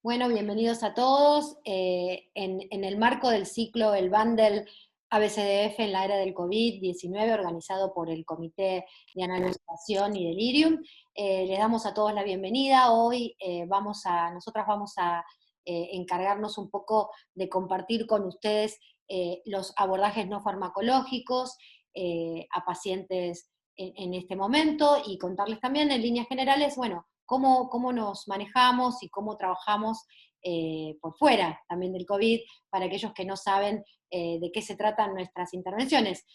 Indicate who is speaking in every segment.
Speaker 1: Bueno, bienvenidos a todos. En el marco del ciclo El Bundle ABCDF en la era del COVID-19, organizado por el Comité de Analización y Delirium, les damos a todos la bienvenida. Hoy nosotras vamos a encargarnos un poco de compartir con ustedes los abordajes no farmacológicos a pacientes en este momento y contarles también en líneas generales, bueno, cómo nos manejamos y cómo trabajamos por fuera también del COVID, para aquellos que no saben de qué se tratan nuestras intervenciones.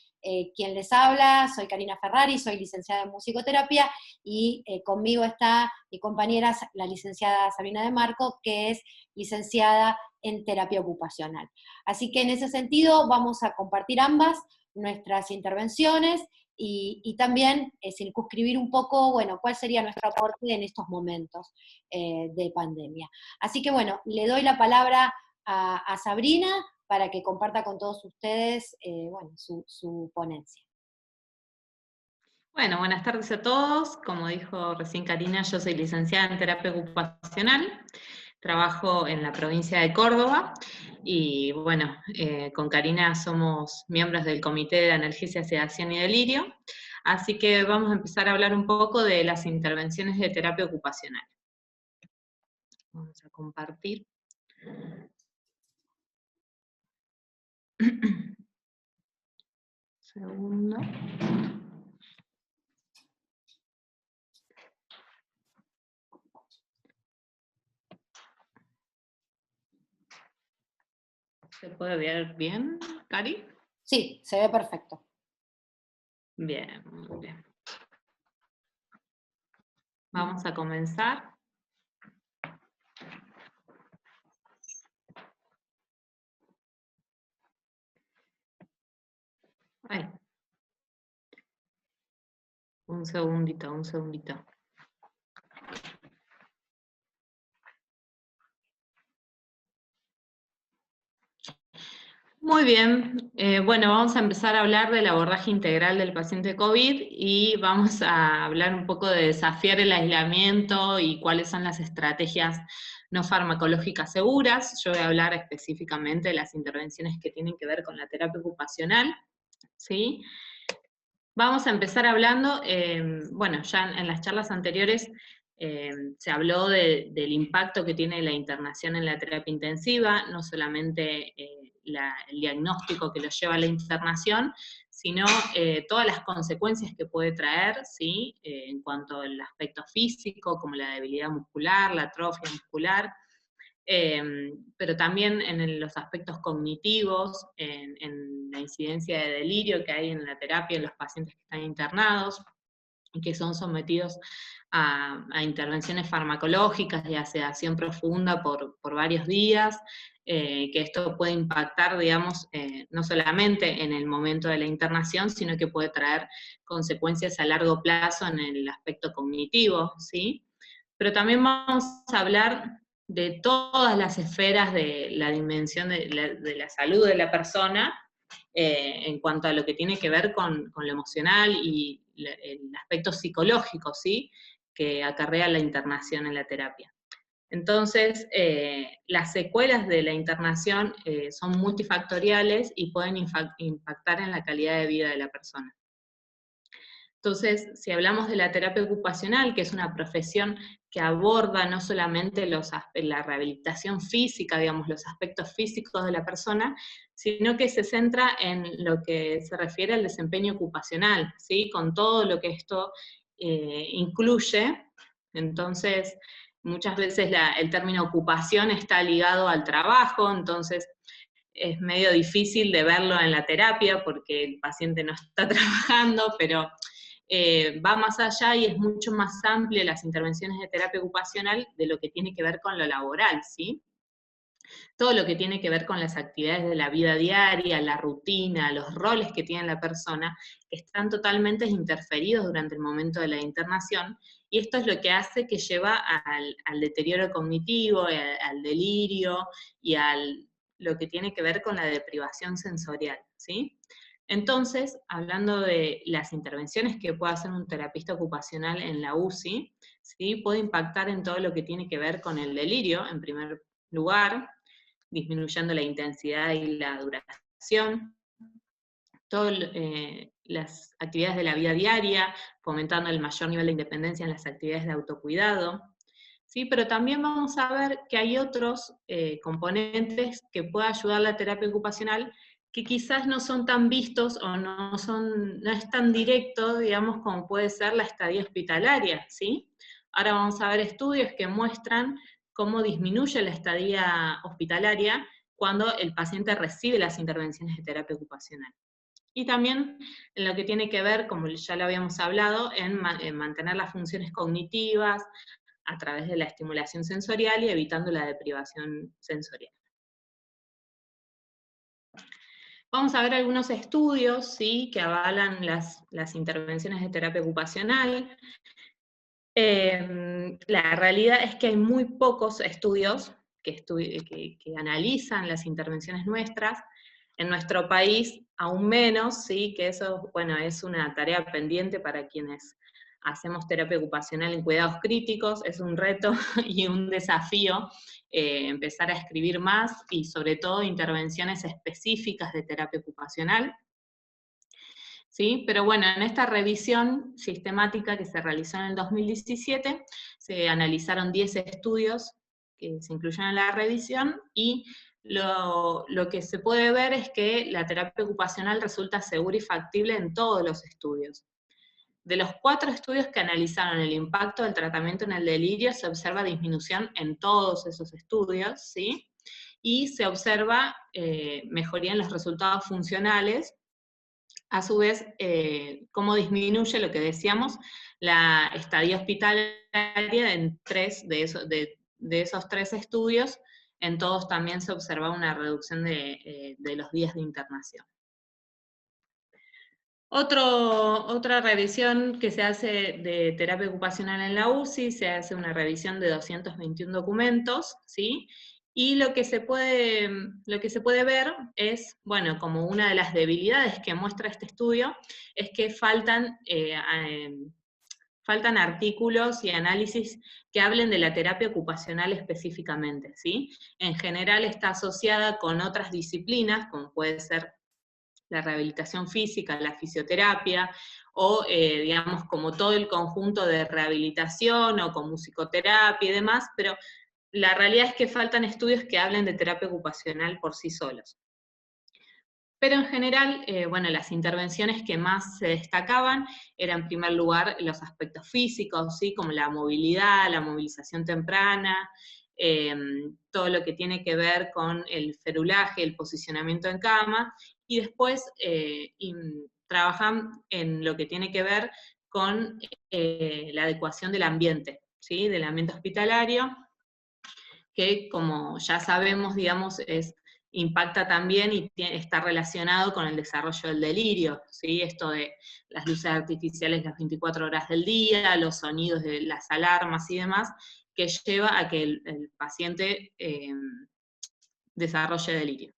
Speaker 1: Quien les habla, soy Karina Ferrari, soy licenciada en musicoterapia, y conmigo está mi compañera, la licenciada Sabrina De Marco, que es licenciada en terapia ocupacional. Así que en ese sentido vamos a compartir ambas nuestras intervenciones y también circunscribir un poco, bueno, cuál sería nuestro aporte en estos momentos de pandemia. Así que bueno, le doy la palabra a Sabrina para que comparta con todos ustedes bueno, su ponencia.
Speaker 2: Bueno, buenas tardes a todos. Como dijo recién Karina, yo soy licenciada en terapia ocupacional, trabajo en la provincia de Córdoba y bueno, con Karina somos miembros del Comité de Analgesia, Sedación y Delirio, así que vamos a empezar a hablar un poco de las intervenciones de terapia ocupacional. Vamos a compartir. Segundo. ¿Se puede ver bien, Cari?
Speaker 1: Sí, se ve perfecto.
Speaker 2: Bien, muy bien. Vamos a comenzar. Ahí. Un segundito, un segundito. Muy bien, bueno, vamos a empezar a hablar del abordaje integral del paciente COVID y vamos a hablar un poco de desafiar el aislamiento y cuáles son las estrategias no farmacológicas seguras. Yo voy a hablar específicamente de las intervenciones que tienen que ver con la terapia ocupacional, ¿sí? Vamos a empezar hablando, bueno, ya en las charlas anteriores se habló del impacto que tiene la internación en la terapia intensiva, no solamente el diagnóstico que lo lleva a la internación, sino todas las consecuencias que puede traer, ¿sí? En cuanto al aspecto físico, como la debilidad muscular, la atrofia muscular, pero también en los aspectos cognitivos, en la incidencia de delirio que hay en la terapia en los pacientes que están internados y que son sometidos a intervenciones farmacológicas y a sedación profunda por varios días, que esto puede impactar, digamos, no solamente en el momento de la internación, sino que puede traer consecuencias a largo plazo en el aspecto cognitivo, ¿sí? Pero también vamos a hablar de todas las esferas de la dimensión de la salud de la persona, en cuanto a lo que tiene que ver con lo emocional y el aspecto psicológico, ¿sí? Que acarrea la internación en la terapia. Entonces, las secuelas de la internación son multifactoriales y pueden impactar en la calidad de vida de la persona. Entonces, si hablamos de la terapia ocupacional, que es una profesión que aborda no solamente la rehabilitación física, digamos, los aspectos físicos de la persona, sino que se centra en lo que se refiere al desempeño ocupacional, ¿sí? Con todo lo que esto incluye. Entonces, muchas veces el término ocupación está ligado al trabajo, entonces es medio difícil de verlo en la terapia porque el paciente no está trabajando, pero va más allá y es mucho más amplio las intervenciones de terapia ocupacional de lo que tiene que ver con lo laboral, ¿sí? Todo lo que tiene que ver con las actividades de la vida diaria, la rutina, los roles que tiene la persona, que están totalmente interferidos durante el momento de la internación, y esto es lo que hace que lleva al deterioro cognitivo, al delirio y lo que tiene que ver con la deprivación sensorial, ¿sí? Entonces, hablando de las intervenciones que puede hacer un terapista ocupacional en la UCI, ¿sí? Puede impactar en todo lo que tiene que ver con el delirio, en primer lugar, disminuyendo la intensidad y la duración, todas las actividades de la vida diaria, fomentando el mayor nivel de independencia en las actividades de autocuidado, ¿sí? Pero también vamos a ver que hay otros componentes que pueden ayudar a la terapia ocupacional que quizás no son tan vistos o no es tan directo, digamos, como puede ser la estadía hospitalaria, ¿sí? Ahora vamos a ver estudios que muestran cómo disminuye la estadía hospitalaria cuando el paciente recibe las intervenciones de terapia ocupacional. Y también en lo que tiene que ver, como ya lo habíamos hablado, en mantener las funciones cognitivas a través de la estimulación sensorial y evitando la deprivación sensorial. Vamos a ver algunos estudios, ¿sí?, que avalan las intervenciones de terapia ocupacional. La realidad es que hay muy pocos estudios que analizan las intervenciones nuestras. En nuestro país, aún menos, ¿sí?, que eso, bueno, es una tarea pendiente para quienes hacemos terapia ocupacional en cuidados críticos, es un reto y un desafío empezar a escribir más y sobre todo intervenciones específicas de terapia ocupacional. ¿Sí? Pero bueno, en esta revisión sistemática que se realizó en el 2017, se analizaron 10 estudios que se incluyeron en la revisión, y lo que se puede ver es que la terapia ocupacional resulta segura y factible en todos los estudios. De los 4 estudios que analizaron el impacto del tratamiento en el delirio, se observa disminución en todos esos estudios, ¿sí? Y se observa mejoría en los resultados funcionales. A su vez, cómo disminuye, lo que decíamos, la estadía hospitalaria en 3 de esos 3 estudios. En todos también se observa una reducción de los días de internación. Otra revisión que se hace de terapia ocupacional en la UCI, se hace una revisión de 221 documentos, ¿sí? Y lo que se puede ver es, bueno, como una de las debilidades que muestra este estudio, es que faltan artículos y análisis que hablen de la terapia ocupacional específicamente, ¿sí? En general está asociada con otras disciplinas, como puede ser la rehabilitación física, la fisioterapia, o digamos como todo el conjunto de rehabilitación, o con musicoterapia y demás, pero la realidad es que faltan estudios que hablen de terapia ocupacional por sí solos. Pero en general, bueno, las intervenciones que más se destacaban eran en primer lugar los aspectos físicos, ¿sí?, como la movilidad, la movilización temprana, todo lo que tiene que ver con el ferulaje, el posicionamiento en cama, y después trabajan en lo que tiene que ver con la adecuación del ambiente, ¿sí?, del ambiente hospitalario, que como ya sabemos, digamos, impacta también y está relacionado con el desarrollo del delirio, ¿sí? Esto de las luces artificiales las 24 horas del día, los sonidos de las alarmas y demás, que lleva a que el paciente desarrolle delirio.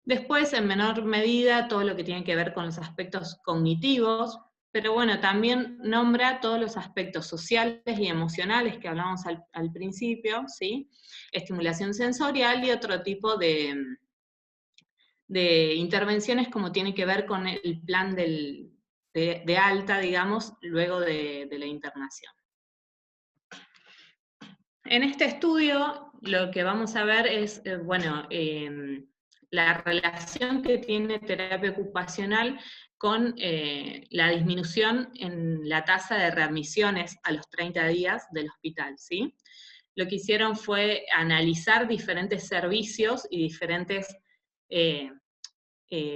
Speaker 2: Después, en menor medida, todo lo que tiene que ver con los aspectos cognitivos, pero bueno, también nombra todos los aspectos sociales y emocionales que hablamos al principio, ¿sí? Estimulación sensorial y otro tipo de intervenciones como tiene que ver con el plan de alta, digamos, luego de la internación. En este estudio lo que vamos a ver es, bueno, la relación que tiene terapia ocupacional con la disminución en la tasa de readmisiones a los 30 días del hospital, ¿sí? Lo que hicieron fue analizar diferentes servicios y diferentes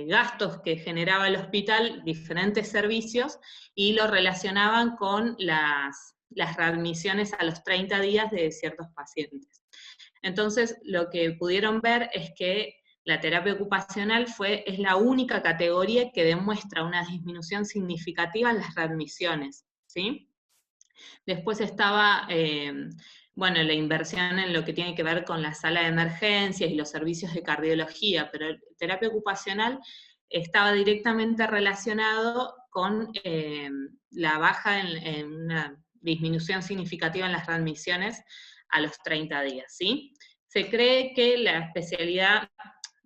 Speaker 2: gastos que generaba el hospital, diferentes servicios, y lo relacionaban con las readmisiones a los 30 días de ciertos pacientes. Entonces, lo que pudieron ver es que la terapia ocupacional es la única categoría que demuestra una disminución significativa en las readmisiones, ¿sí? Después estaba, bueno, la inversión en lo que tiene que ver con la sala de emergencias y los servicios de cardiología, pero terapia ocupacional estaba directamente relacionado con la baja en disminución significativa en las readmisiones a los 30 días, ¿sí? Se cree que la especialidad,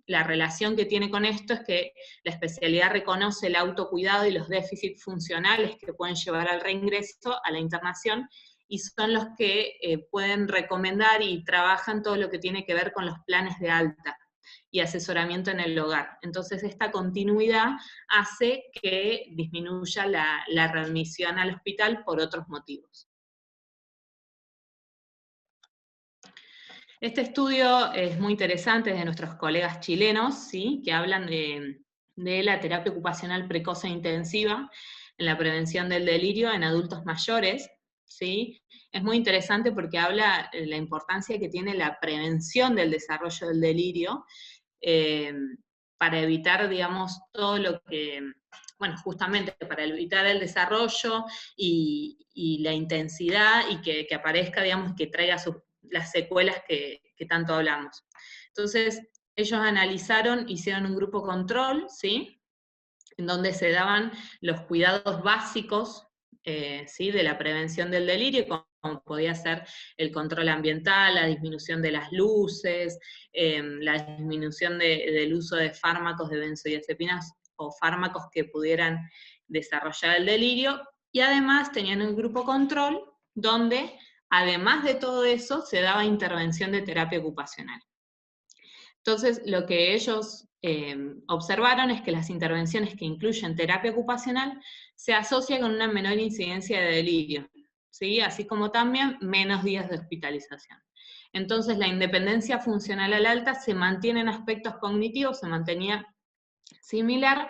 Speaker 2: la relación que tiene con esto es que la especialidad reconoce el autocuidado y los déficits funcionales que pueden llevar al reingreso, a la internación, y son los que pueden recomendar y trabajan todo lo que tiene que ver con los planes de alta y asesoramiento en el hogar. Entonces esta continuidad hace que disminuya la readmisión al hospital por otros motivos. Este estudio es muy interesante, es de nuestros colegas chilenos, ¿sí? Que hablan de la terapia ocupacional precoz e intensiva en la prevención del delirio en adultos mayores, ¿sí? Es muy interesante porque habla de la importancia que tiene la prevención del desarrollo del delirio, para evitar, digamos, todo lo que, bueno, justamente para evitar el desarrollo y la intensidad y que aparezca, digamos, que traiga las secuelas que tanto hablamos. Entonces, ellos analizaron, hicieron un grupo control, ¿sí? En donde se daban los cuidados básicos, ¿sí? De la prevención del delirio, como podía ser el control ambiental, la disminución de las luces, la disminución del uso de fármacos de benzodiazepinas o fármacos que pudieran desarrollar el delirio, y además tenían un grupo control donde, además de todo eso, se daba intervención de terapia ocupacional. Entonces, lo que ellos observaron es que las intervenciones que incluyen terapia ocupacional se asocian con una menor incidencia de delirio, ¿sí? Así como también menos días de hospitalización. Entonces, la independencia funcional al alta se mantiene en aspectos cognitivos, se mantenía similar,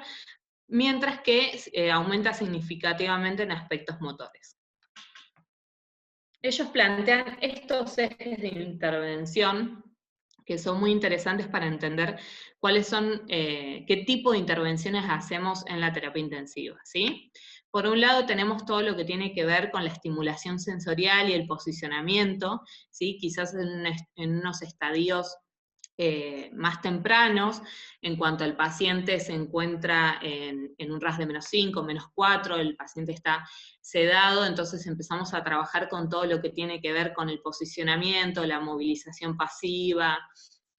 Speaker 2: mientras que aumenta significativamente en aspectos motores. Ellos plantean estos ejes de intervención que son muy interesantes para entender cuáles son, qué tipo de intervenciones hacemos en la terapia intensiva, ¿sí? Por un lado tenemos todo lo que tiene que ver con la estimulación sensorial y el posicionamiento, ¿sí? Quizás en unos estadios más tempranos, en cuanto el paciente se encuentra en un RAS de -5, -4, el paciente está sedado, entonces empezamos a trabajar con todo lo que tiene que ver con el posicionamiento, la movilización pasiva,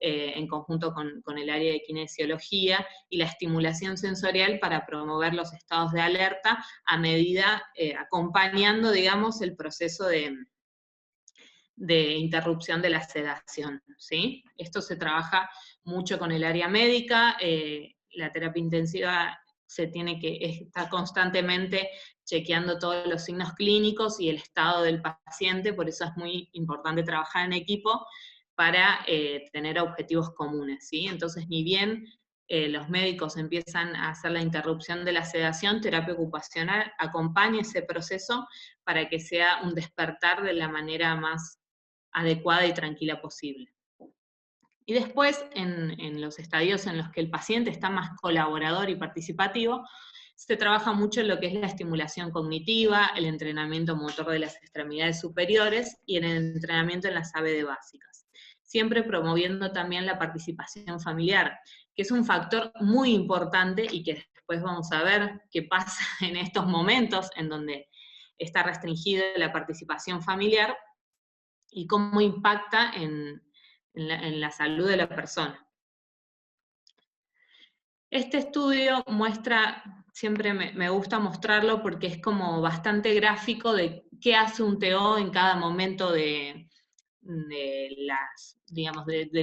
Speaker 2: en conjunto con el área de kinesiología, y la estimulación sensorial para promover los estados de alerta a medida, acompañando, digamos, el proceso de interrupción de la sedación, ¿sí? Esto se trabaja mucho con el área médica, la terapia intensiva está constantemente chequeando todos los signos clínicos y el estado del paciente, por eso es muy importante trabajar en equipo para tener objetivos comunes, ¿sí? Entonces, ni bien los médicos empiezan a hacer la interrupción de la sedación, terapia ocupacional acompaña ese proceso para que sea un despertar de la manera más adecuada y tranquila posible. Y después, en los estadios en los que el paciente está más colaborador y participativo, se trabaja mucho en lo que es la estimulación cognitiva, el entrenamiento motor de las extremidades superiores y en el entrenamiento en las ABD básicas. Siempre promoviendo también la participación familiar, que es un factor muy importante y que después vamos a ver qué pasa en estos momentos en donde está restringida la participación familiar, y cómo impacta en la salud de la persona. Este estudio muestra, siempre me gusta mostrarlo porque es como bastante gráfico de qué hace un TO en cada momento de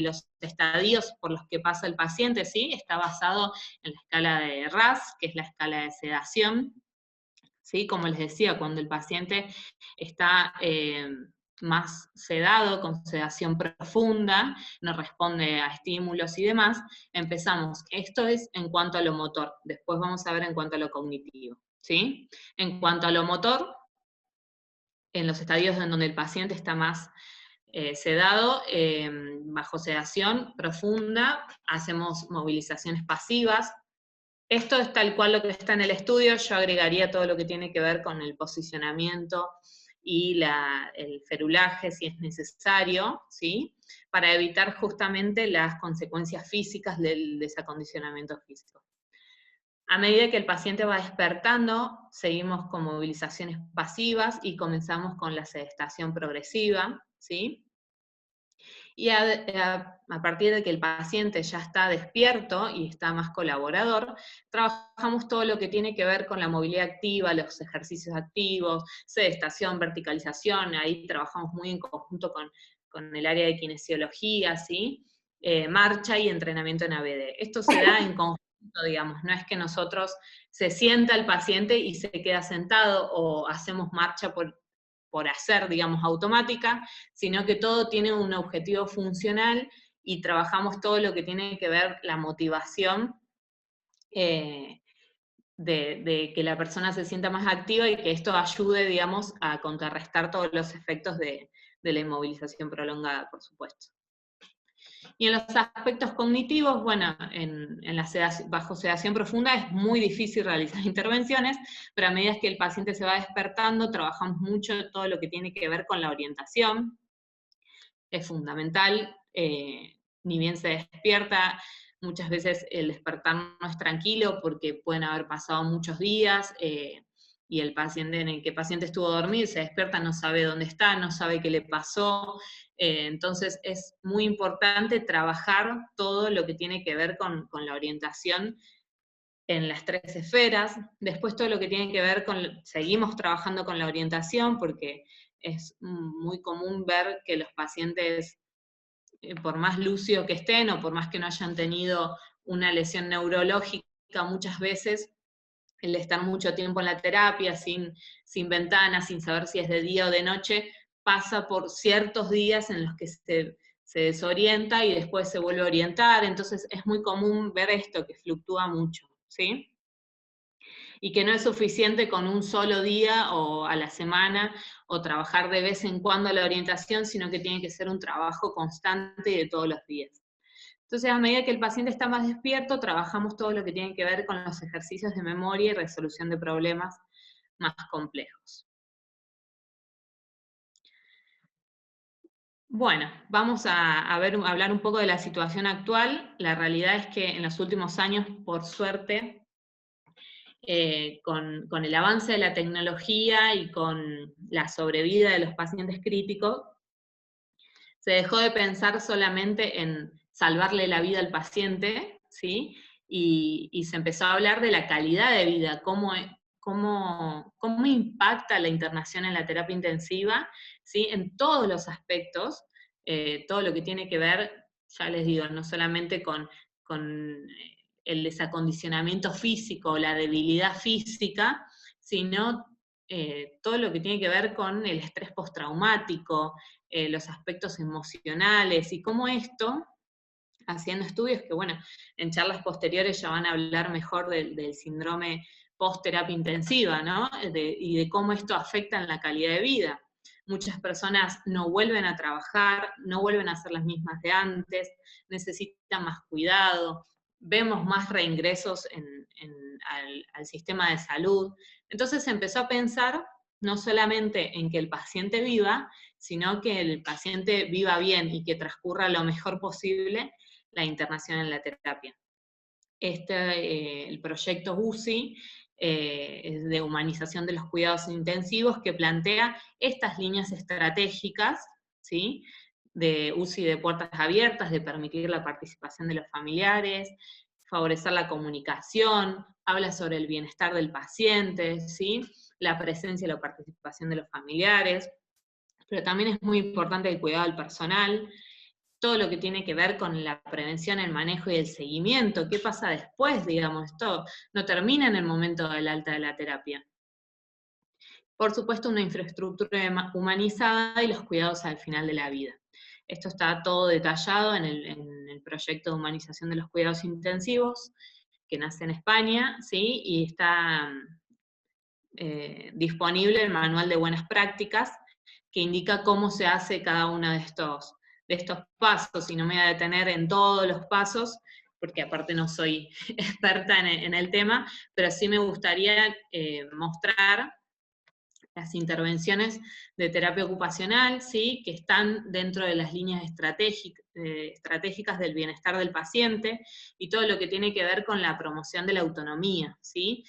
Speaker 2: los estadios por los que pasa el paciente, ¿sí? Está basado en la escala de RASS, que es la escala de sedación, ¿sí? Como les decía, cuando el paciente está más sedado, con sedación profunda, no responde a estímulos y demás, empezamos. Esto es en cuanto a lo motor, después vamos a ver en cuanto a lo cognitivo, ¿sí? En cuanto a lo motor, en los estadios en donde el paciente está más sedado, bajo sedación profunda, hacemos movilizaciones pasivas. Esto es tal cual lo que está en el estudio, yo agregaría todo lo que tiene que ver con el posicionamiento y el ferulaje si es necesario, ¿sí? Para evitar justamente las consecuencias físicas del desacondicionamiento físico. A medida que el paciente va despertando, seguimos con movilizaciones pasivas y comenzamos con la sedestación progresiva, ¿sí? Y a partir de que el paciente ya está despierto y está más colaborador, trabajamos todo lo que tiene que ver con la movilidad activa, los ejercicios activos, sedestación, verticalización, ahí trabajamos muy en conjunto con el área de kinesiología, ¿sí? Marcha y entrenamiento en ABD. Esto se da en conjunto, digamos, no es que nosotros se sienta el paciente y se queda sentado o hacemos marcha por hacer, digamos, automática, sino que todo tiene un objetivo funcional y trabajamos todo lo que tiene que ver la motivación de que la persona se sienta más activa y que esto ayude, digamos, a contrarrestar todos los efectos de la inmovilización prolongada, por supuesto. Y en los aspectos cognitivos, bueno, bajo sedación profunda es muy difícil realizar intervenciones, pero a medida que el paciente se va despertando, trabajamos mucho todo lo que tiene que ver con la orientación. Es fundamental, ni bien se despierta, muchas veces el despertar no es tranquilo porque pueden haber pasado muchos días, y el paciente, en el que el paciente estuvo dormido, se despierta, no sabe dónde está, no sabe qué le pasó, entonces es muy importante trabajar todo lo que tiene que ver con la orientación en las 3 esferas. Después todo lo que tiene que ver seguimos trabajando con la orientación, porque es muy común ver que los pacientes, por más lúcidos que estén, o por más que no hayan tenido una lesión neurológica, muchas veces el estar mucho tiempo en la terapia, sin ventanas, sin saber si es de día o de noche, pasa por ciertos días en los que se desorienta y después se vuelve a orientar, entonces es muy común ver esto, que fluctúa mucho, ¿sí? Y que no es suficiente con un solo día o a la semana, o trabajar de vez en cuando la orientación, sino que tiene que ser un trabajo constante de todos los días. Entonces, a medida que el paciente está más despierto, trabajamos todo lo que tiene que ver con los ejercicios de memoria y resolución de problemas más complejos. Bueno, vamos a hablar un poco de la situación actual. La realidad es que en los últimos años, por suerte, con el avance de la tecnología y con la sobrevida de los pacientes críticos, se dejó de pensar solamente en salvarle la vida al paciente, ¿sí? Y se empezó a hablar de la calidad de vida, cómo impacta la internación en la terapia intensiva, ¿sí? En todos los aspectos, todo lo que tiene que ver, ya les digo, no solamente con el desacondicionamiento físico, la debilidad física, sino todo lo que tiene que ver con el estrés postraumático, los aspectos emocionales, y cómo esto, haciendo estudios que, bueno, en charlas posteriores ya van a hablar mejor del síndrome post-terapia intensiva, ¿no? Y de cómo esto afecta en la calidad de vida. Muchas personas no vuelven a trabajar, no vuelven a ser las mismas de antes, necesitan más cuidado, vemos más reingresos al sistema de salud. Entonces se empezó a pensar no solamente en que el paciente viva, sino que el paciente viva bien y que transcurra lo mejor posible la internación en la terapia. El proyecto UCI es de humanización de los cuidados intensivos, que plantea estas líneas estratégicas, ¿sí? De UCI de puertas abiertas, de permitir la participación de los familiares, favorecer la comunicación, habla sobre el bienestar del paciente, ¿sí? La presencia y la participación de los familiares, pero también es muy importante el cuidado del personal, todo lo que tiene que ver con la prevención, el manejo y el seguimiento. ¿Qué pasa después? Digamos, esto no termina en el momento del alta de la terapia. Por supuesto, una infraestructura humanizada y los cuidados al final de la vida. Esto está todo detallado en el proyecto de humanización de los cuidados intensivos, que nace en España, ¿sí? Y está disponible el manual de buenas prácticas, que indica cómo se hace cada uno de estos pasos, y no me voy a detener en todos los pasos, porque aparte no soy experta en el tema, pero sí me gustaría mostrar las intervenciones de terapia ocupacional, ¿sí? Que están dentro de las líneas estratégicas del bienestar del paciente, y todo lo que tiene que ver con la promoción de la autonomía, ¿sí?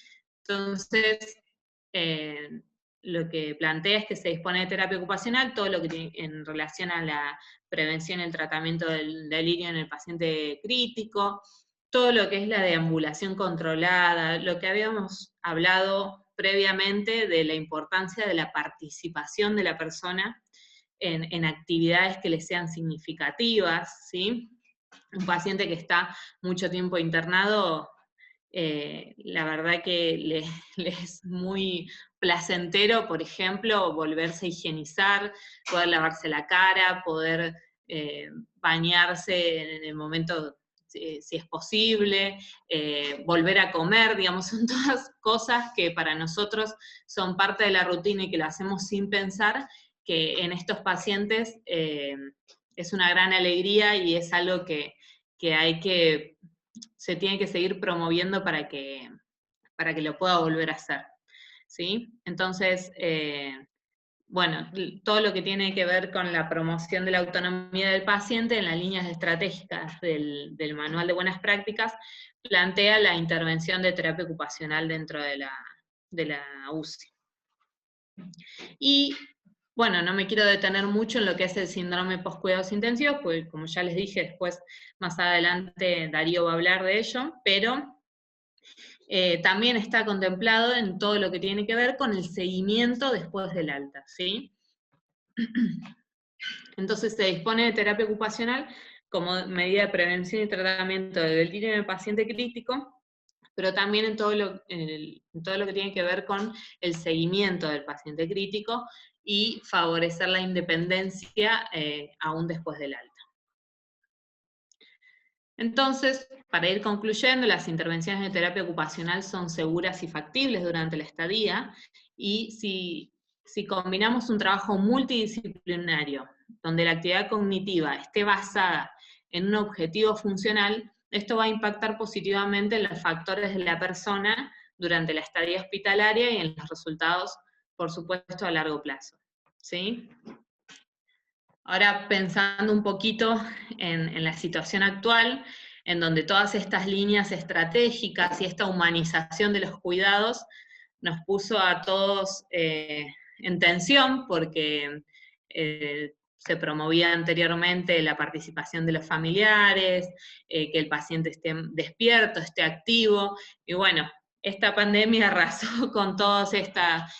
Speaker 2: Entonces, lo que plantea es que se dispone de terapia ocupacional, todo lo que tiene en relación a la prevención y el tratamiento del delirio en el paciente crítico, todo lo que es la deambulación controlada, lo que habíamos hablado previamente de la importancia de la participación de la persona en actividades que le sean significativas, ¿sí? Un paciente que está mucho tiempo internado, la verdad que le es muy placentero, por ejemplo, volverse a higienizar, poder lavarse la cara, poder bañarse en el momento, si es posible, volver a comer, digamos, son todas cosas que para nosotros son parte de la rutina y que lo hacemos sin pensar, que en estos pacientes es una gran alegría y es algo que se tiene que seguir promoviendo para que lo pueda volver a hacer, ¿sí? Entonces, bueno, todo lo que tiene que ver con la promoción de la autonomía del paciente en las líneas estratégicas del Manual de Buenas Prácticas plantea la intervención de terapia ocupacional dentro de la UCI. Y bueno, no me quiero detener mucho en lo que es el síndrome post-cuidados intensivos, porque como ya les dije, después, más adelante, Darío va a hablar de ello, pero también está contemplado en todo lo que tiene que ver con el seguimiento después del alta, ¿sí? Entonces se dispone de terapia ocupacional como medida de prevención y tratamiento del delirio en el paciente crítico, pero también en todo lo que tiene que ver con el seguimiento del paciente crítico y favorecer la independencia aún después del alta. Entonces, para ir concluyendo, las intervenciones de terapia ocupacional son seguras y factibles durante la estadía, y si combinamos un trabajo multidisciplinario, donde la actividad cognitiva esté basada en un objetivo funcional, esto va a impactar positivamente en los factores de la persona durante la estadía hospitalaria y en los resultados, por supuesto, a largo plazo, ¿sí? Ahora, pensando un poquito en la situación actual, en donde todas estas líneas estratégicas y esta humanización de los cuidados nos puso a todos en tensión, porque se promovía anteriormente la participación de los familiares, que el paciente esté despierto, esté activo, y bueno, esta pandemia arrasó con todas estas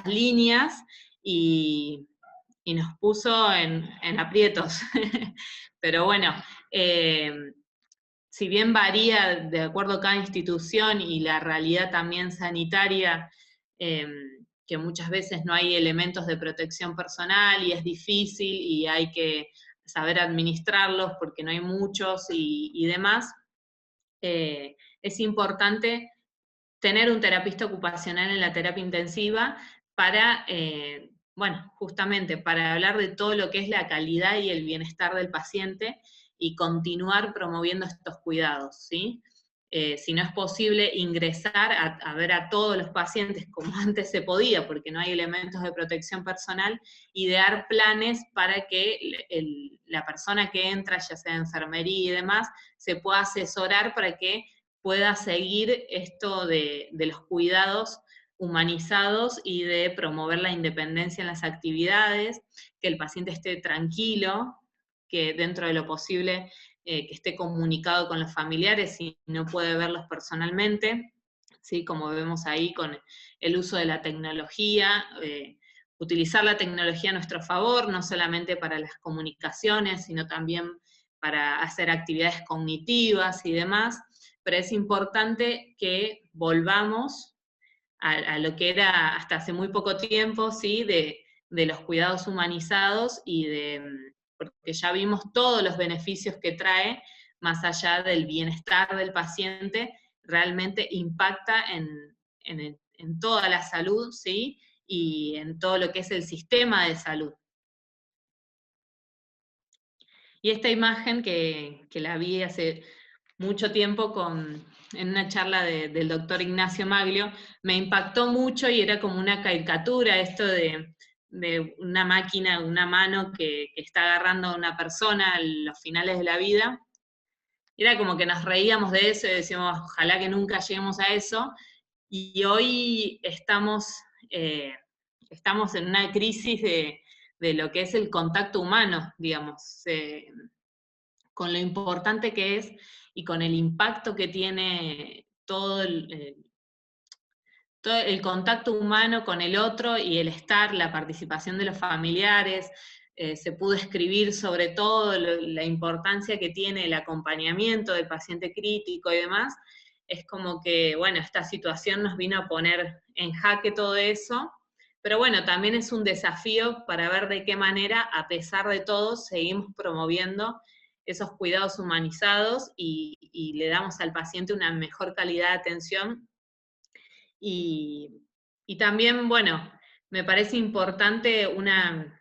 Speaker 2: líneas y nos puso en aprietos. Pero bueno, si bien varía de acuerdo a cada institución y la realidad también sanitaria, que muchas veces no hay elementos de protección personal y es difícil y hay que saber administrarlos porque no hay muchos y demás, es importante tener un terapista ocupacional en la terapia intensiva para, bueno, justamente para hablar de todo lo que es la calidad y el bienestar del paciente y continuar promoviendo estos cuidados, ¿sí? Si no es posible ingresar a ver a todos los pacientes como antes se podía, porque no hay elementos de protección personal, idear planes para que la persona que entra, ya sea de enfermería y demás, se pueda asesorar para que pueda seguir esto de los cuidados humanizados y de promover la independencia en las actividades, que el paciente esté tranquilo, que dentro de lo posible que esté comunicado con los familiares si no puede verlos personalmente, ¿sí? Como vemos ahí con el uso de la tecnología, utilizar la tecnología a nuestro favor, no solamente para las comunicaciones, sino también para hacer actividades cognitivas y demás, pero es importante que volvamos a lo que era hasta hace muy poco tiempo, ¿sí? De los cuidados humanizados porque ya vimos todos los beneficios que trae, más allá del bienestar del paciente, realmente impacta en toda la salud, ¿sí? Y en todo lo que es el sistema de salud. Y esta imagen que la vi hace mucho tiempo en una charla del doctor Ignacio Maglio, me impactó mucho y era como una caricatura esto de una máquina, una mano que está agarrando a una persona a los finales de la vida. Era como que nos reíamos de eso y decíamos, ojalá que nunca lleguemos a eso. Y hoy estamos en una crisis de lo que es el contacto humano, digamos, con lo importante que es y con el impacto que tiene todo el contacto humano con el otro y el estar, la participación de los familiares. Se pudo escribir sobre todo la importancia que tiene el acompañamiento del paciente crítico y demás. Es como que, bueno, esta situación nos vino a poner en jaque todo eso, pero bueno, también es un desafío para ver de qué manera, a pesar de todo, seguimos promoviendo esos cuidados humanizados y le damos al paciente una mejor calidad de atención. Y también, bueno, me parece importante una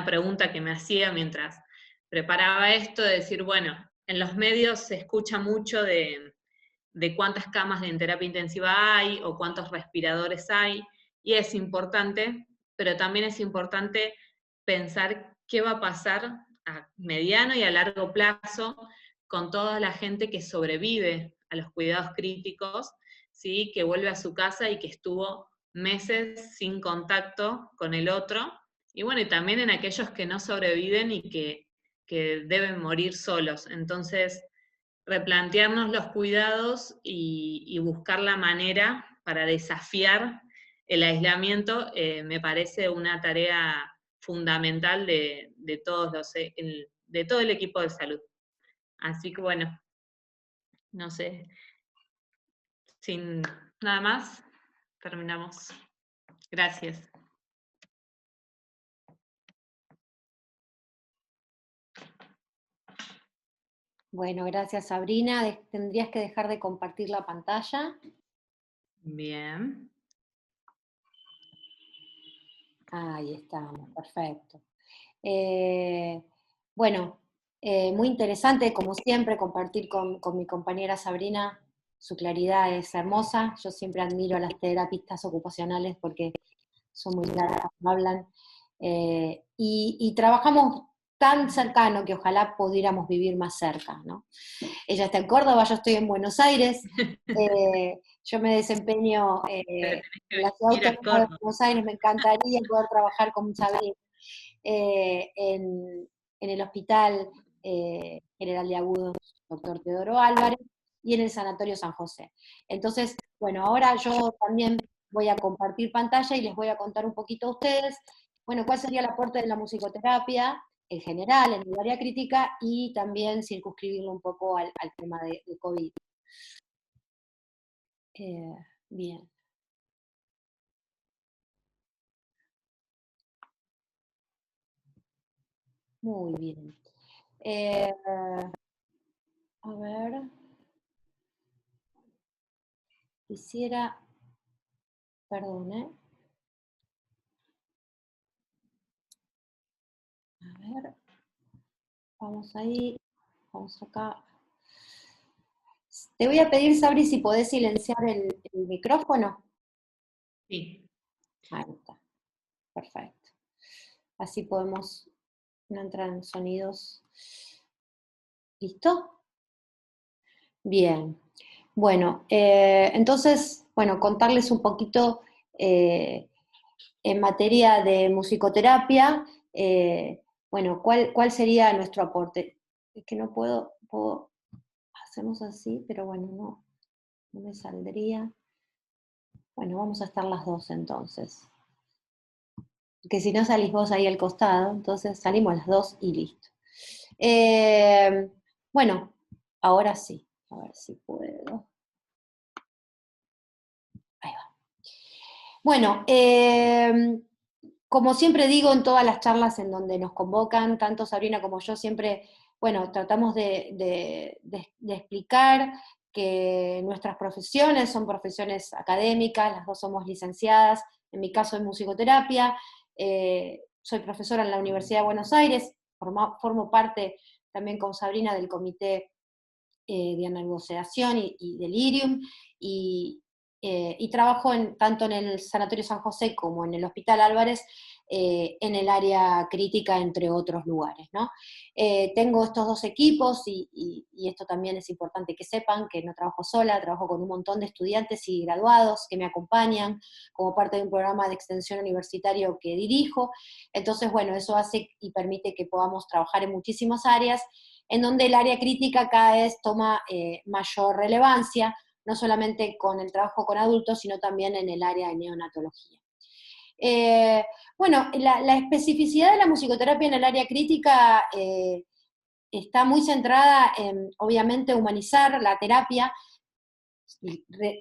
Speaker 2: pregunta que me hacía mientras preparaba esto, de decir, bueno, en los medios se escucha mucho de cuántas camas en terapia intensiva hay o cuántos respiradores hay, y es importante, pero también es importante pensar qué va a pasar a mediano y a largo plazo con toda la gente que sobrevive a los cuidados críticos, ¿sí? Que vuelve a su casa y que estuvo meses sin contacto con el otro, y bueno, y también en aquellos que no sobreviven y que deben morir solos. Entonces, replantearnos los cuidados y buscar la manera para desafiar el aislamiento, me parece una tarea fundamental de de todo el equipo de salud. Así que bueno, no sé, sin nada más, terminamos. Gracias.
Speaker 1: Bueno, gracias Sabrina. Tendrías que dejar de compartir la pantalla.
Speaker 2: Bien.
Speaker 1: Ahí estamos, perfecto. Bueno, muy interesante, como siempre, compartir con mi compañera Sabrina. Su claridad es hermosa. Yo siempre admiro a las terapistas ocupacionales porque son muy claras, hablan. Y trabajamos tan cercano que ojalá pudiéramos vivir más cerca, ¿no? Ella está en Córdoba, yo estoy en Buenos Aires. Yo me desempeño en la ciudad
Speaker 2: Ir a
Speaker 1: autónoma de
Speaker 2: Córdoba.
Speaker 1: Buenos Aires. Me encantaría poder trabajar con Sabrina en el Hospital General de Agudos, doctor Teodoro Álvarez, y en el Sanatorio San José. Entonces, bueno, ahora yo también voy a compartir pantalla y les voy a contar un poquito a ustedes, bueno, cuál sería el aporte de la musicoterapia en general, en el área crítica, y también circunscribirlo un poco al tema de COVID. Bien. Muy bien. A ver. Quisiera, perdón, a ver, vamos ahí, vamos acá. Te voy a pedir, Sabri, si podés silenciar el micrófono.
Speaker 2: Sí.
Speaker 1: Ahí está, perfecto. Así podemos, no entran sonidos. ¿Listo? Bien. Bueno, entonces, bueno, contarles un poquito en materia de musicoterapia, bueno, ¿cuál sería nuestro aporte? Es que no puedo, hacemos así, pero bueno, no me saldría. Bueno, vamos a estar las dos entonces. Porque si no salís vos ahí al costado, entonces salimos las dos y listo. Bueno, ahora sí, a ver si puedo. Ahí va. Bueno, como siempre digo en todas las charlas en donde nos convocan, tanto Sabrina como yo, siempre, bueno, tratamos de explicar que nuestras profesiones son profesiones académicas, las dos somos licenciadas, en mi caso en musicoterapia, soy profesora en la Universidad de Buenos Aires, formo parte también con Sabrina del comité de analgosedación y delirium, y trabajo tanto en el Sanatorio San José como en el Hospital Álvarez, en el área crítica, entre otros lugares, ¿no? Tengo estos dos equipos y esto también es importante que sepan, que no trabajo sola, trabajo con un montón de estudiantes y graduados que me acompañan como parte de un programa de extensión universitario que dirijo. Entonces, bueno, eso hace y permite que podamos trabajar en muchísimas áreas, en donde el área crítica cada vez toma mayor relevancia, no solamente con el trabajo con adultos, sino también en el área de neonatología. Bueno, la especificidad de la musicoterapia en el área crítica está muy centrada en, obviamente, humanizar la terapia,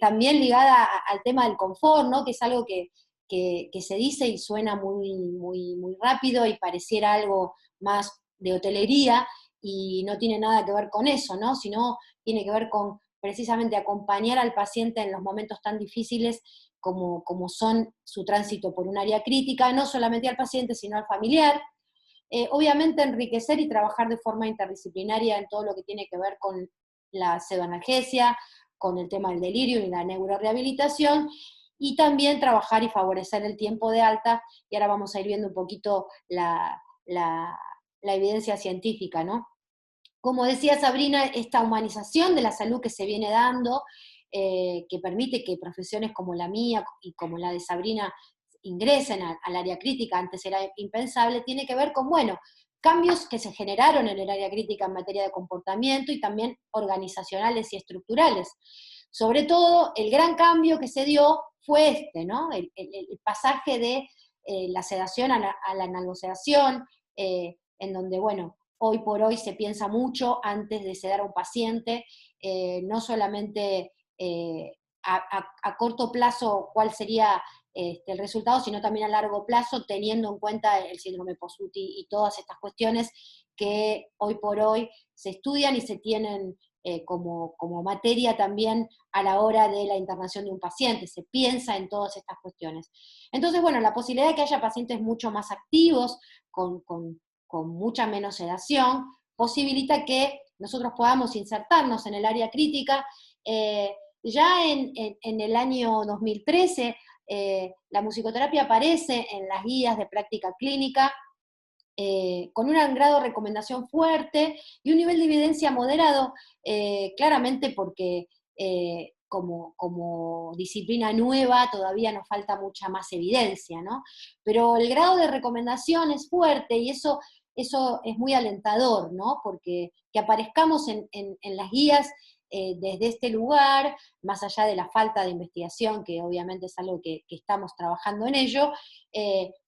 Speaker 1: también ligada al tema del confort, ¿no? Que es algo que se dice y suena muy rápido y pareciera algo más de hotelería, y no tiene nada que ver con eso, ¿no? Sino tiene que ver con precisamente acompañar al paciente en los momentos tan difíciles como son su tránsito por un área crítica, no solamente al paciente, sino al familiar. Obviamente enriquecer y trabajar de forma interdisciplinaria en todo lo que tiene que ver con la pseudoanalgesia, con el tema del delirio y la neurorehabilitación, y también trabajar y favorecer el tiempo de alta, y ahora vamos a ir viendo un poquito la evidencia científica, ¿no? Como decía Sabrina, esta humanización de la salud que se viene dando, que permite que profesiones como la mía y como la de Sabrina ingresen al área crítica, antes era impensable, tiene que ver con, bueno, cambios que se generaron en el área crítica en materia de comportamiento y también organizacionales y estructurales. Sobre todo, el gran cambio que se dio fue este, ¿no? El pasaje de la sedación a la analgosedación, en donde, bueno, hoy por hoy se piensa mucho antes de sedar a un paciente, no solamente a corto plazo cuál sería el resultado, sino también a largo plazo, teniendo en cuenta el síndrome post-UTI y todas estas cuestiones que hoy por hoy se estudian y se tienen como materia también a la hora de la internación de un paciente, se piensa en todas estas cuestiones. Entonces, bueno, la posibilidad de que haya pacientes mucho más activos, con mucha menos sedación, posibilita que nosotros podamos insertarnos en el área crítica. Ya en el año 2013, la musicoterapia aparece en las guías de práctica clínica, con un grado de recomendación fuerte y un nivel de evidencia moderado, claramente porque como disciplina nueva todavía nos falta mucha más evidencia, ¿no? Pero el grado de recomendación es fuerte y eso es muy alentador, ¿no? Porque que aparezcamos en las guías desde este lugar, más allá de la falta de investigación, que obviamente es algo que estamos trabajando en ello,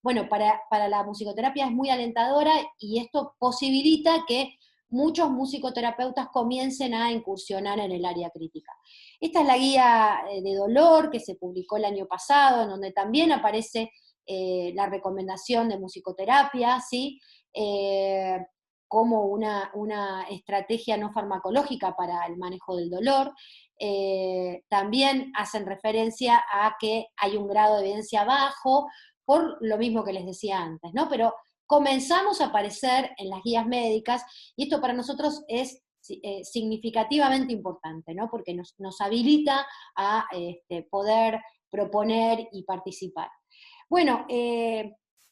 Speaker 1: bueno, para la musicoterapia es muy alentadora, y esto posibilita que muchos musicoterapeutas comiencen a incursionar en el área crítica. Esta es la guía de dolor que se publicó el año pasado, en donde también aparece la recomendación de musicoterapia, ¿sí? Como una estrategia no farmacológica para el manejo del dolor. También hacen referencia a que hay un grado de evidencia bajo, por lo mismo que les decía antes, ¿no? Pero comenzamos a aparecer en las guías médicas, y esto para nosotros es significativamente importante, ¿no? Porque nos habilita a poder proponer y participar. Bueno,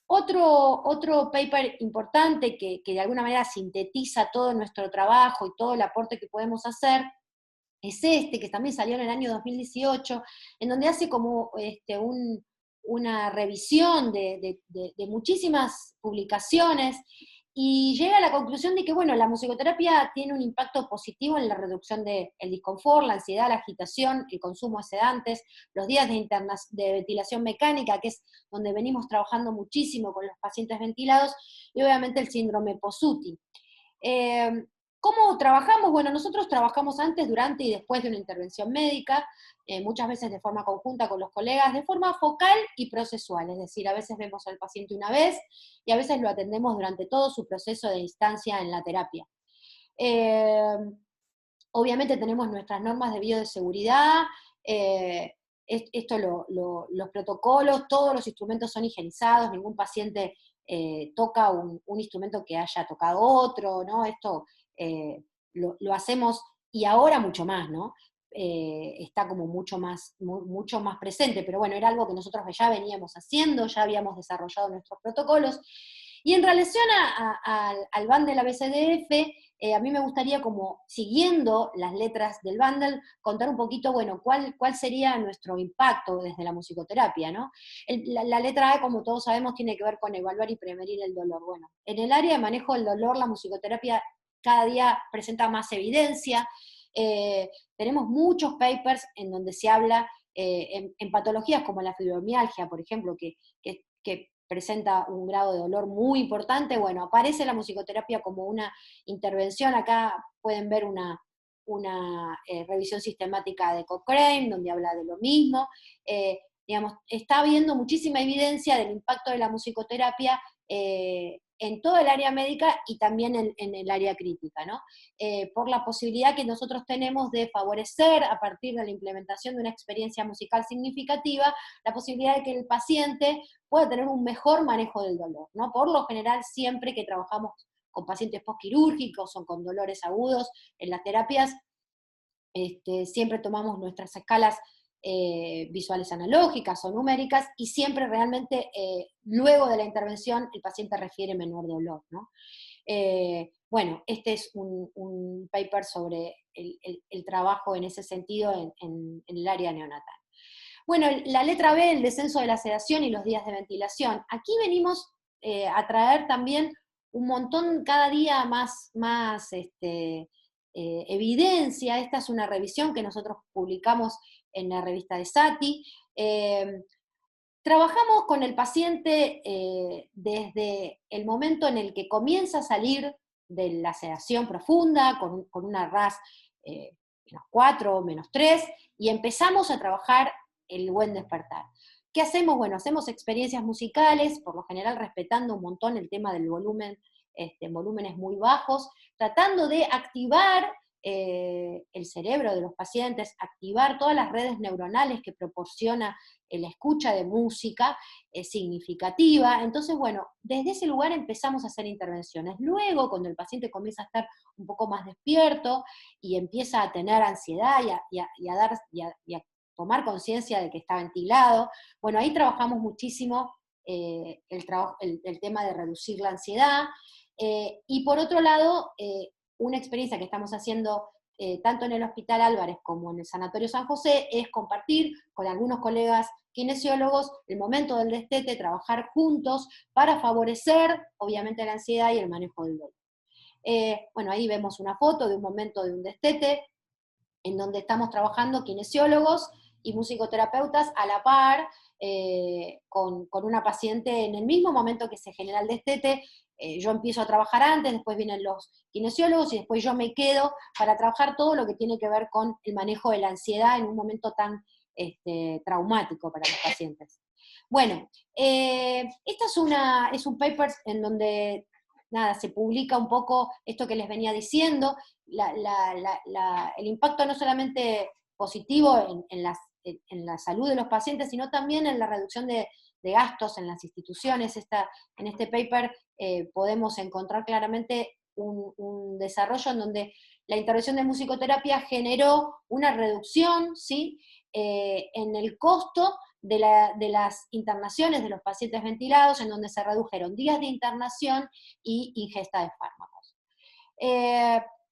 Speaker 1: otro paper importante que de alguna manera sintetiza todo nuestro trabajo y todo el aporte que podemos hacer es este, que también salió en el año 2018, en donde hace como una revisión de muchísimas publicaciones, y llega a la conclusión de que, bueno, la musicoterapia tiene un impacto positivo en la reducción del disconfort, la ansiedad, la agitación, el consumo de sedantes, los días de ventilación mecánica, que es donde venimos trabajando muchísimo con los pacientes ventilados, y obviamente el síndrome post-UTI. ¿Cómo trabajamos? Bueno, nosotros trabajamos antes, durante y después de una intervención médica, muchas veces de forma conjunta con los colegas, de forma focal y procesual, es decir, a veces vemos al paciente una vez y a veces lo atendemos durante todo su proceso de instancia en la terapia. Obviamente tenemos nuestras normas de bioseguridad, los protocolos, todos los instrumentos son higienizados, ningún paciente toca un instrumento que haya tocado otro, ¿no? Esto lo hacemos y ahora mucho más, ¿no? Está como mucho más presente, pero bueno, era algo que nosotros ya veníamos haciendo, ya habíamos desarrollado nuestros protocolos. Y en relación al bundle ABCDF, a mí me gustaría, como siguiendo las letras del bundle, contar un poquito, bueno, cuál sería nuestro impacto desde la musicoterapia, ¿no? La letra A, como todos sabemos, tiene que ver con evaluar y prevenir el dolor. Bueno, en el área de manejo del dolor, la musicoterapia cada día presenta más evidencia. Tenemos muchos papers en donde se habla en patologías como la fibromialgia, por ejemplo, que presenta un grado de dolor muy importante. Bueno, aparece la musicoterapia como una intervención. Acá pueden ver una revisión sistemática de Cochrane, donde habla de lo mismo. Digamos, está habiendo muchísima evidencia del impacto de la musicoterapia en todo el área médica y también en el área crítica, ¿no? Por la posibilidad que nosotros tenemos de favorecer, a partir de la implementación de una experiencia musical significativa, la posibilidad de que el paciente pueda tener un mejor manejo del dolor, ¿no? Por lo general, siempre que trabajamos con pacientes postquirúrgicos o con dolores agudos en las terapias, siempre tomamos nuestras escalas visuales analógicas o numéricas, y siempre realmente luego de la intervención el paciente refiere menor dolor, ¿no? Bueno, este es un paper sobre el trabajo en ese sentido en el área neonatal. Bueno, la letra B, el descenso de la sedación y los días de ventilación. Aquí venimos a traer también un montón, cada día más evidencia. Esta es una revisión que nosotros publicamos en la revista de Sati. Trabajamos con el paciente desde el momento en el que comienza a salir de la sedación profunda, con una RAS -4 o -3, y empezamos a trabajar el buen despertar. ¿Qué hacemos? Bueno, hacemos experiencias musicales, por lo general respetando un montón el tema del volumen, en volúmenes muy bajos, tratando de activar el cerebro de los pacientes, activar todas las redes neuronales que proporciona la escucha de música significativa. Entonces, bueno, desde ese lugar empezamos a hacer intervenciones. Luego, cuando el paciente comienza a estar un poco más despierto y empieza a tener ansiedad y a tomar conciencia de que está ventilado, bueno, ahí trabajamos muchísimo el tema de reducir la ansiedad. Y por otro lado, una experiencia que estamos haciendo tanto en el Hospital Álvarez como en el Sanatorio San José es compartir con algunos colegas kinesiólogos el momento del destete, trabajar juntos para favorecer, obviamente, la ansiedad y el manejo del dolor. Bueno, ahí vemos una foto de un momento de un destete, en donde estamos trabajando kinesiólogos y musicoterapeutas a la par, con una paciente en el mismo momento que se genera el destete. Yo empiezo a trabajar antes, después vienen los kinesiólogos y después yo me quedo para trabajar todo lo que tiene que ver con el manejo de la ansiedad en un momento tan traumático para los pacientes. Bueno, esta es un paper en donde nada, se publica un poco esto que les venía diciendo, el impacto no solamente positivo en la salud de los pacientes, sino también en la reducción de gastos en las instituciones. En este paper podemos encontrar claramente un desarrollo en donde la intervención de musicoterapia generó una reducción, ¿sí?, en el costo de las internaciones de los pacientes ventilados, en donde se redujeron días de internación y ingesta de fármacos.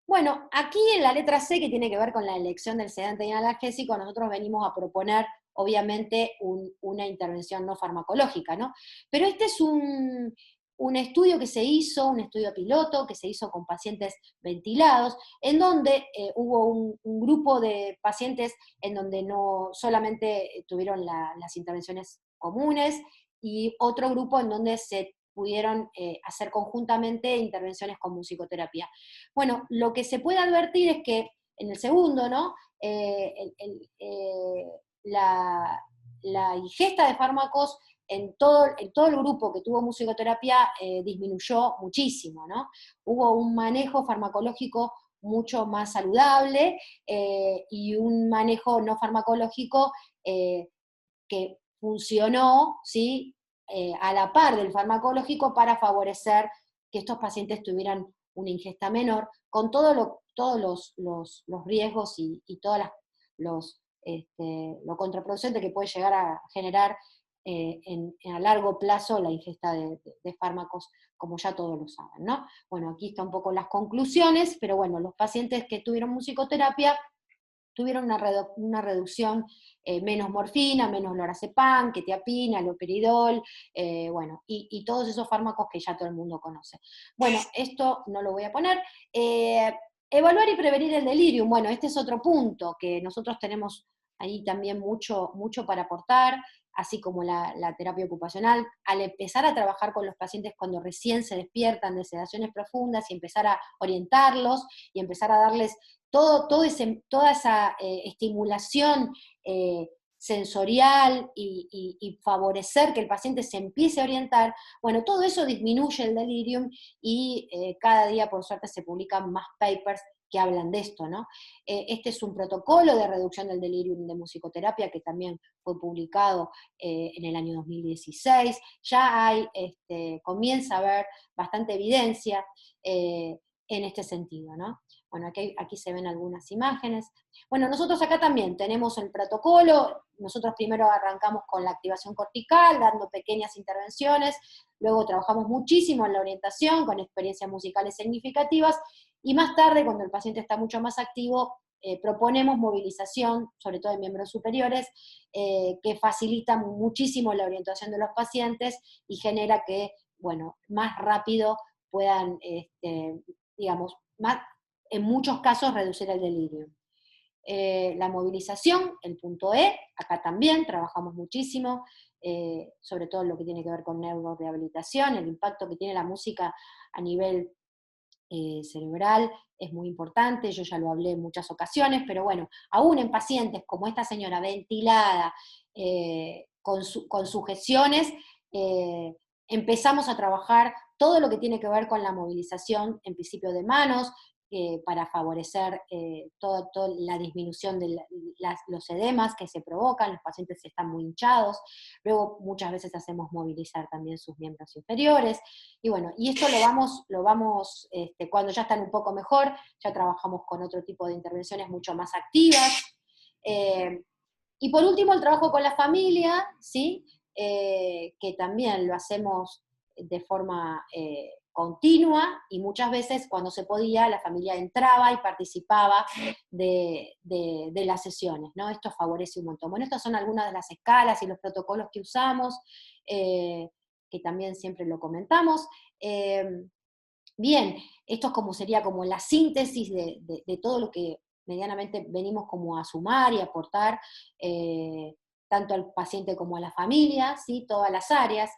Speaker 1: Bueno, aquí en la letra C, que tiene que ver con la elección del sedante y analgésico, nosotros venimos a proponer, obviamente, una intervención no farmacológica, ¿no? Pero este es un estudio que se hizo, un estudio piloto que se hizo con pacientes ventilados, en donde hubo un grupo de pacientes en donde no solamente tuvieron las intervenciones comunes, y otro grupo en donde se pudieron hacer conjuntamente intervenciones con musicoterapia. Bueno, lo que se puede advertir es que en el segundo, ¿no? La ingesta de fármacos en todo el grupo que tuvo musicoterapia disminuyó muchísimo, ¿no? Hubo un manejo farmacológico mucho más saludable y un manejo no farmacológico que funcionó, ¿sí?, a la par del farmacológico para favorecer que estos pacientes tuvieran una ingesta menor, con todos los riesgos y todas lo contraproducente que puede llegar a generar a largo plazo la ingesta de fármacos, como ya todos lo saben, ¿no? Bueno, aquí están un poco las conclusiones, pero bueno, los pacientes que tuvieron musicoterapia tuvieron una reducción, menos morfina, menos lorazepam, quetiapina, loperidol, bueno, y todos esos fármacos que ya todo el mundo conoce. Bueno, esto no lo voy a poner. Evaluar y prevenir el delirium, bueno, este es otro punto que nosotros tenemos ahí también mucho para aportar, así como la terapia ocupacional, al empezar a trabajar con los pacientes cuando recién se despiertan de sedaciones profundas y empezar a orientarlos y empezar a darles toda esa estimulación sensorial y favorecer que el paciente se empiece a orientar, bueno, todo eso disminuye el delirium y cada día, por suerte, se publican más papers que hablan de esto, ¿no? Este es un protocolo de reducción del delirium de musicoterapia que también fue publicado en el año 2016. Ya comienza a haber bastante evidencia en este sentido, ¿no? Bueno, aquí se ven algunas imágenes. Bueno, nosotros acá también tenemos el protocolo. Nosotros primero arrancamos con la activación cortical, dando pequeñas intervenciones, luego trabajamos muchísimo en la orientación, con experiencias musicales significativas, y más tarde, cuando el paciente está mucho más activo, proponemos movilización, sobre todo de miembros superiores, que facilita muchísimo la orientación de los pacientes y genera que, bueno, más rápido puedan, digamos, en muchos casos reducir el delirio. La movilización, el punto E, acá también trabajamos muchísimo, sobre todo lo que tiene que ver con neurorehabilitación, el impacto que tiene la música a nivel cerebral es muy importante, yo ya lo hablé en muchas ocasiones, pero bueno, aún en pacientes como esta señora ventilada, con sujeciones, empezamos a trabajar todo lo que tiene que ver con la movilización, en principio de manos, para favorecer toda la disminución de los edemas que se provocan, los pacientes están muy hinchados, luego muchas veces hacemos movilizar también sus miembros inferiores, y bueno, y esto lo vamos cuando ya están un poco mejor, ya trabajamos con otro tipo de intervenciones mucho más activas. Y por último, el trabajo con la familia, ¿sí? Que también lo hacemos de forma continua, y muchas veces cuando se podía, la familia entraba y participaba de las sesiones, ¿no? Esto favorece un montón. Bueno, estas son algunas de las escalas y los protocolos que usamos, que también siempre lo comentamos. Bien, esto es sería como la síntesis de todo lo que medianamente venimos como a sumar y aportar, tanto al paciente como a la familia, ¿sí? Todas las áreas.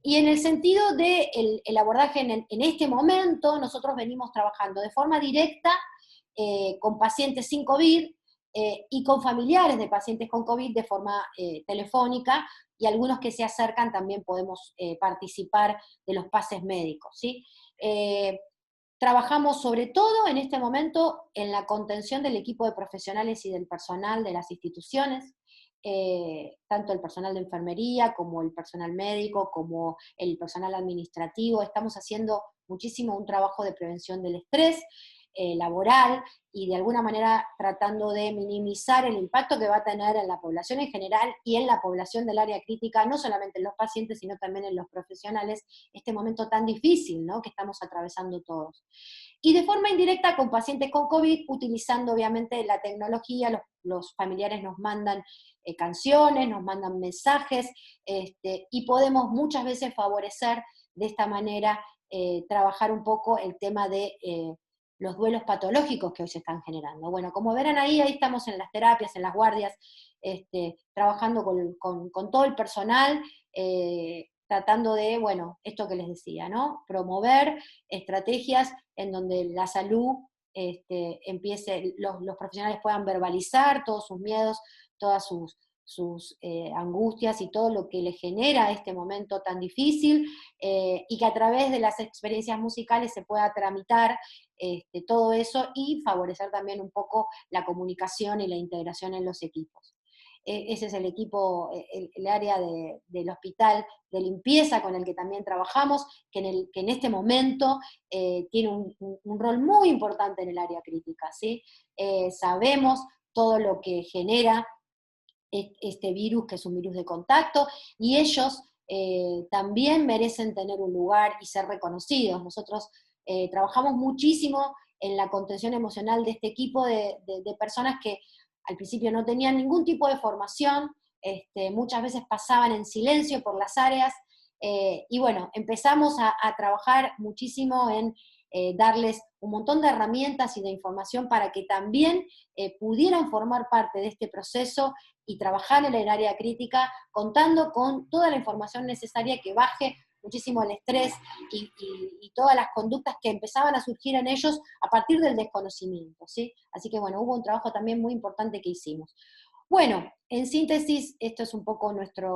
Speaker 1: Y en el sentido del el abordaje en este momento, nosotros venimos trabajando de forma directa con pacientes sin COVID y con familiares de pacientes con COVID de forma telefónica, y algunos que se acercan también podemos participar de los pases médicos, ¿sí? Eh, Trabajamos sobre todo en este momento en la contención del equipo de profesionales y del personal de las instituciones, tanto el personal de enfermería como el personal médico, como el personal administrativo. Estamos haciendo muchísimo un trabajo de prevención del estrés laboral, y de alguna manera tratando de minimizar el impacto que va a tener en la población en general y en la población del área crítica, no solamente en los pacientes, sino también en los profesionales, este momento tan difícil, ¿no?, que estamos atravesando todos. Y de forma indirecta con pacientes con COVID, utilizando obviamente la tecnología, los familiares nos mandan canciones, nos mandan mensajes, y podemos muchas veces favorecer de esta manera, trabajar un poco el tema de los duelos patológicos que hoy se están generando. Bueno, como verán ahí estamos en las terapias, en las guardias, trabajando con todo el personal, tratando de, bueno, esto que les decía, ¿no? Promover estrategias en donde la salud empiece, los profesionales puedan verbalizar todos sus miedos, todas sus angustias y todo lo que les genera este momento tan difícil, y que a través de las experiencias musicales se pueda tramitar todo eso y favorecer también un poco la comunicación y la integración en los equipos. ese es el equipo, el área del hospital de limpieza con el que también trabajamos, que en este momento tiene un rol muy importante en el área crítica, ¿sí? Sabemos todo lo que genera este virus, que es un virus de contacto, y ellos también merecen tener un lugar y ser reconocidos. Nosotros trabajamos muchísimo en la contención emocional de este equipo de personas que al principio no tenían ningún tipo de formación, muchas veces pasaban en silencio por las áreas, y bueno, empezamos a trabajar muchísimo en darles un montón de herramientas y de información para que también pudieran formar parte de este proceso y trabajar en el área crítica, contando con toda la información necesaria que baje muchísimo el estrés y todas las conductas que empezaban a surgir en ellos a partir del desconocimiento, ¿sí? Así que bueno, hubo un trabajo también muy importante que hicimos. Bueno, en síntesis, esto es un poco nuestra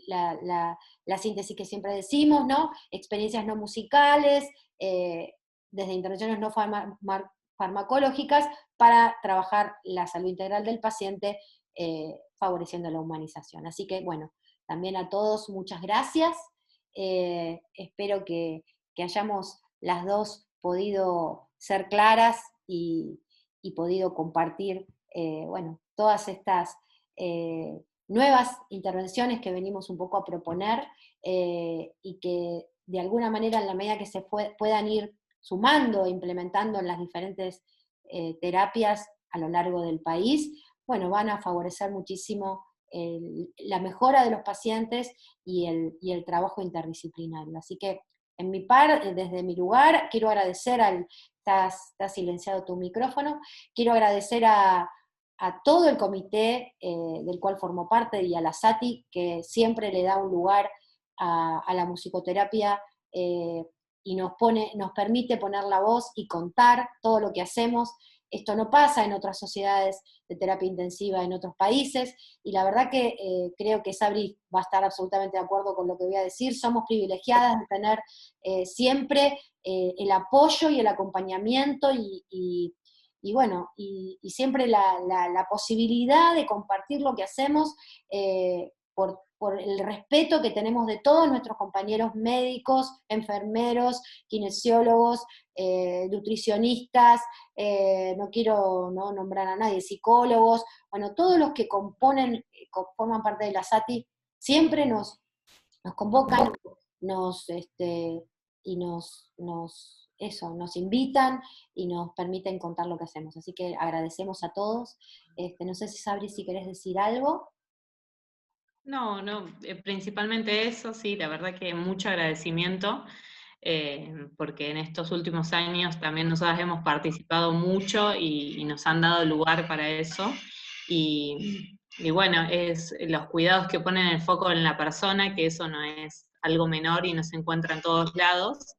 Speaker 1: la síntesis que siempre decimos, ¿no? Experiencias no musicales, desde intervenciones no farmacológicas, para trabajar la salud integral del paciente, favoreciendo la humanización. Así que, bueno, también a todos muchas gracias. Espero que hayamos las dos podido ser claras y podido compartir, bueno, todas estas nuevas intervenciones que venimos un poco a proponer, y que de alguna manera, en la medida que se puedan ir sumando e implementando en las diferentes terapias a lo largo del país, bueno, van a favorecer muchísimo la mejora de los pacientes y el trabajo interdisciplinario. Así que, en mi desde mi lugar, quiero agradecer está silenciado tu micrófono, quiero agradecer a todo el comité del cual formo parte y a la SATI, que siempre le da un lugar a la musicoterapia, y nos permite poner la voz y contar todo lo que hacemos. Esto no pasa en otras sociedades de terapia intensiva en otros países, y la verdad que creo que Sabri va a estar absolutamente de acuerdo con lo que voy a decir. Somos privilegiadas de tener siempre el apoyo y el acompañamiento y bueno, y siempre la posibilidad de compartir lo que hacemos, por el respeto que tenemos de todos nuestros compañeros médicos, enfermeros, kinesiólogos, nutricionistas, no quiero no nombrar a nadie, psicólogos, bueno, todos los que forman parte de la SATI, siempre nos convocan, y nos invitan y nos permiten contar lo que hacemos. Así que agradecemos a todos. No sé si Sabri, si querés decir algo.
Speaker 2: No, no, principalmente eso, sí, la verdad que mucho agradecimiento, porque en estos últimos años también nosotros hemos participado mucho y nos han dado lugar para eso. Y bueno, es los cuidados que ponen el foco en la persona, que eso no es algo menor y no se encuentra en todos lados.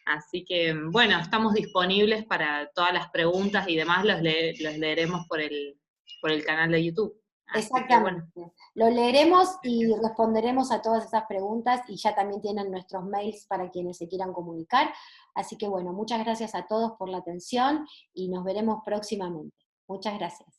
Speaker 2: Así que, bueno, estamos disponibles para todas las preguntas y demás, los leeremos por el canal de YouTube. Así que, bueno.
Speaker 1: Exactamente. Lo leeremos y responderemos a todas esas preguntas, y ya también tienen nuestros mails para quienes se quieran comunicar. Así que bueno, muchas gracias a todos por la atención y nos veremos próximamente. Muchas gracias.